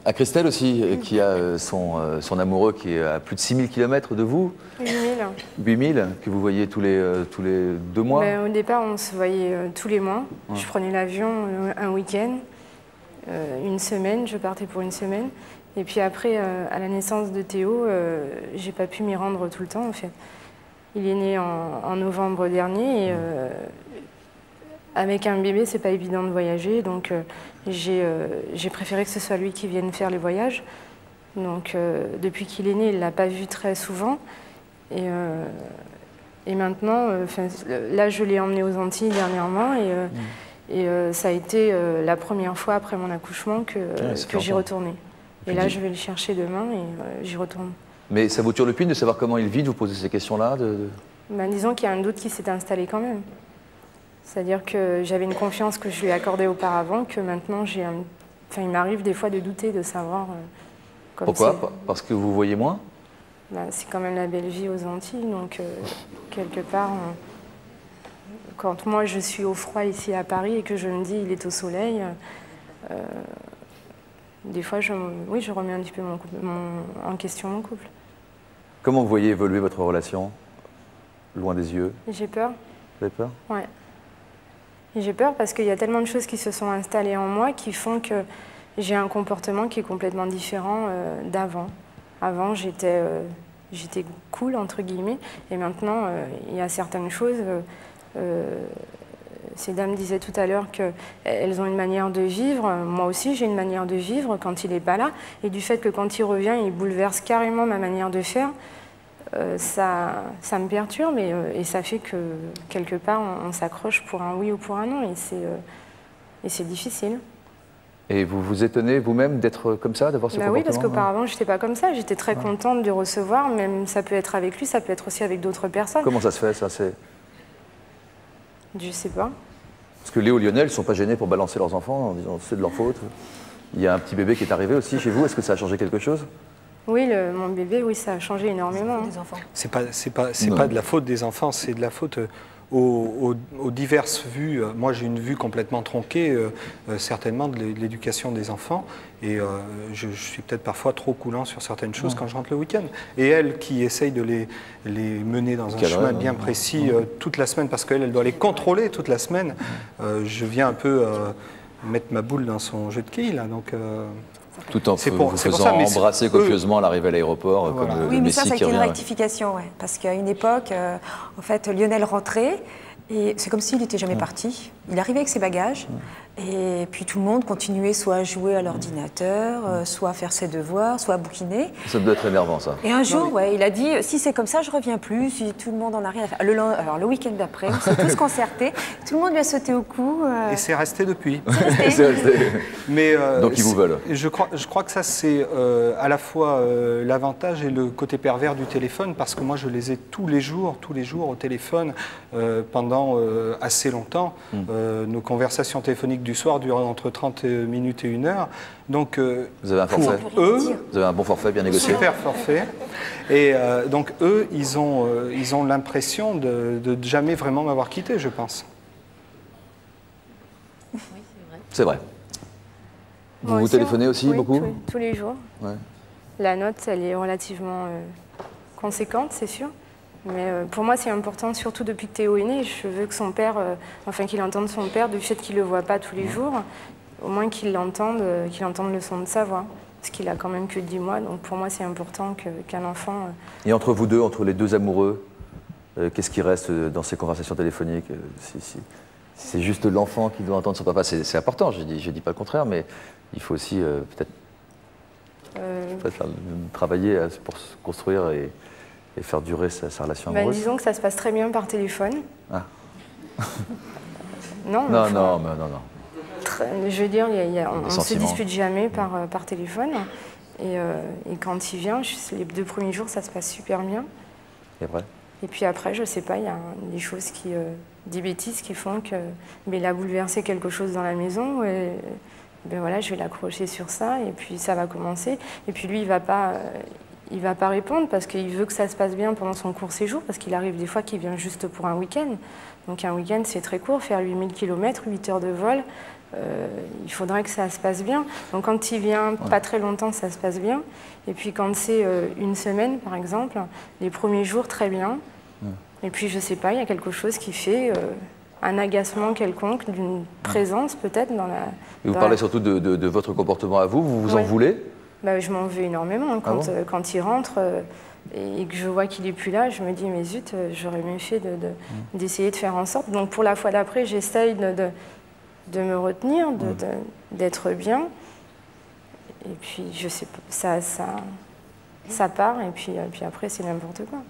À Christelle aussi, qui a son amoureux qui est à plus de 6000 km de vous. 8000. 8000, que vous voyez tous les 2 mois. Au départ, on se voyait tous les mois. Ouais. Je prenais l'avion un week-end, une semaine, je partais pour une semaine. Et puis après, à la naissance de Théo, j'ai pas pu m'y rendre tout le temps en fait. Il est né en novembre dernier et avec un bébé, c'est pas évident de voyager, donc j'ai préféré que ce soit lui qui vienne faire les voyages. Donc depuis qu'il est né, il l'a pas vu très souvent. Et maintenant, là, je l'ai emmené aux Antilles dernièrement et ça a été la première fois après mon accouchement que j'y retournais. Et là, je vais le chercher demain et j'y retourne. Mais ça vous turlupine de savoir comment il vit, de vous poser ces questions-là Disons qu'il y a un doute qui s'est installé quand même. C'est-à-dire que j'avais une confiance que je lui ai accordée auparavant, que maintenant, il m'arrive des fois de douter, de savoir... Pourquoi? Parce que vous voyez moins? C'est quand même la belle vie aux Antilles, donc quelque part, quand moi je suis au froid ici à Paris et que je me dis il est au soleil, des fois je remets un petit peu en question mon couple. Comment vous voyez évoluer votre relation, loin des yeux? J'ai peur. Vous avez peur? Ouais. J'ai peur parce qu'il y a tellement de choses qui se sont installées en moi qui font que j'ai un comportement qui est complètement différent d'avant. Avant, j'étais cool, entre guillemets, et maintenant, il y a certaines choses. Ces dames disaient tout à l'heure qu'elles ont une manière de vivre. Moi aussi, j'ai une manière de vivre quand il n'est pas là. Et du fait que quand il revient, il bouleverse carrément ma manière de faire, ça me perturbe et ça fait que, quelque part, on s'accroche pour un oui ou pour un non. Et c'est difficile. Et vous vous étonnez vous-même d'être comme ça, d'avoir ce comportement? Oui, parce qu'auparavant, je n'étais pas comme ça. J'étais très contente de recevoir, même ça peut être avec lui, ça peut être aussi avec d'autres personnes. Comment ça se fait, ça? Je sais pas. Parce que Léo et Lionel ne sont pas gênés pour balancer leurs enfants en disant c'est de leur faute. Il y a un petit bébé qui est arrivé aussi chez vous. Est-ce que ça a changé quelque chose? Oui, mon bébé, oui, ça a changé énormément. C'est pas de la faute des enfants, c'est de la faute... Aux diverses vues. Moi, j'ai une vue complètement tronquée, certainement, de l'éducation des enfants. Et je suis peut-être parfois trop coulant sur certaines choses quand je rentre le week-end. Et elle, qui essaye de les mener dans un chemin bien précis toute la semaine, parce qu'elle doit les contrôler toute la semaine, je viens un peu mettre ma boule dans son jeu de quilles, là. Donc, tout en vous faisant embrasser copieusement à l'arrivée à l'aéroport. Voilà. Oui, mais ça a été une rectification, ouais. Parce qu'à une époque, en fait, Lionel rentrait et c'est comme s'il n'était jamais parti. Il arrivait avec ses bagages et puis tout le monde continuait soit à jouer à l'ordinateur, soit à faire ses devoirs, soit à bouquiner. Ça doit être énervant, ça. Et un jour, il a dit, si c'est comme ça, je ne reviens plus, si tout le monde en a rien à faire. Alors le week-end d'après, on s'est tous concertés, tout le monde lui a sauté au cou. Et c'est resté depuis. C'est resté. Mais, donc ils vous veulent. Je crois que ça, c'est à la fois l'avantage et le côté pervers du téléphone, parce que moi, je les ai tous les jours au téléphone pendant assez longtemps. Nos conversations téléphoniques du soir durent entre 30 minutes et 1 heure. Donc, vous avez un forfait? Vous avez un bon forfait bien négocié? Super forfait. Et donc, eux, ils ont l'impression de jamais vraiment m'avoir quitté, je pense. Oui, c'est vrai. Vous vous téléphonez aussi beaucoup? Tous les jours. Ouais. La note, elle est relativement conséquente, c'est sûr. Mais pour moi, c'est important, surtout depuis que Théo est né. Je veux que son père, qu'il entende son père, du fait qu'il ne le voit pas tous les jours, au moins qu'il entende le son de sa voix. Parce qu'il a quand même que 10 mois, donc pour moi, c'est important qu'un enfant... Et entre vous deux, entre les deux amoureux, qu'est-ce qui reste dans ces conversations téléphoniques? Si c'est juste l'enfant qui doit entendre son papa, c'est important, je dis pas le contraire, mais il faut aussi peut-être travailler pour se construire et faire durer sa relation amoureuse. Disons que ça se passe très bien par téléphone. Ah. Non. Je veux dire, on ne se dispute jamais par téléphone. Et quand il vient, les 2 premiers jours, ça se passe super bien. C'est vrai. Et puis après, je sais pas, il y a des choses des bêtises qui font que il a bouleversé quelque chose dans la maison. Et, je vais l'accrocher sur ça et puis ça va commencer. Et puis lui, il va pas répondre parce qu'il veut que ça se passe bien pendant son court séjour, parce qu'il arrive des fois qu'il vient juste pour un week-end. Donc un week-end, c'est très court, faire 8000 km, 8 heures de vol, il faudrait que ça se passe bien. Donc quand il vient pas très longtemps, ça se passe bien. Et puis quand c'est une semaine, par exemple, les premiers jours, très bien. Et puis je sais pas, il y a quelque chose qui fait un agacement quelconque, d'une présence peut-être dans la... Vous parlez surtout de votre comportement à vous, vous en voulez? Bah, je m'en veux énormément. Quand il rentre et que je vois qu'il n'est plus là, je me dis, mais zut, j'aurais mieux fait d'essayer de faire en sorte. Donc pour la fois d'après, j'essaye de me retenir, d'être bien. Et puis, je sais pas, ça part, et puis après, c'est n'importe quoi.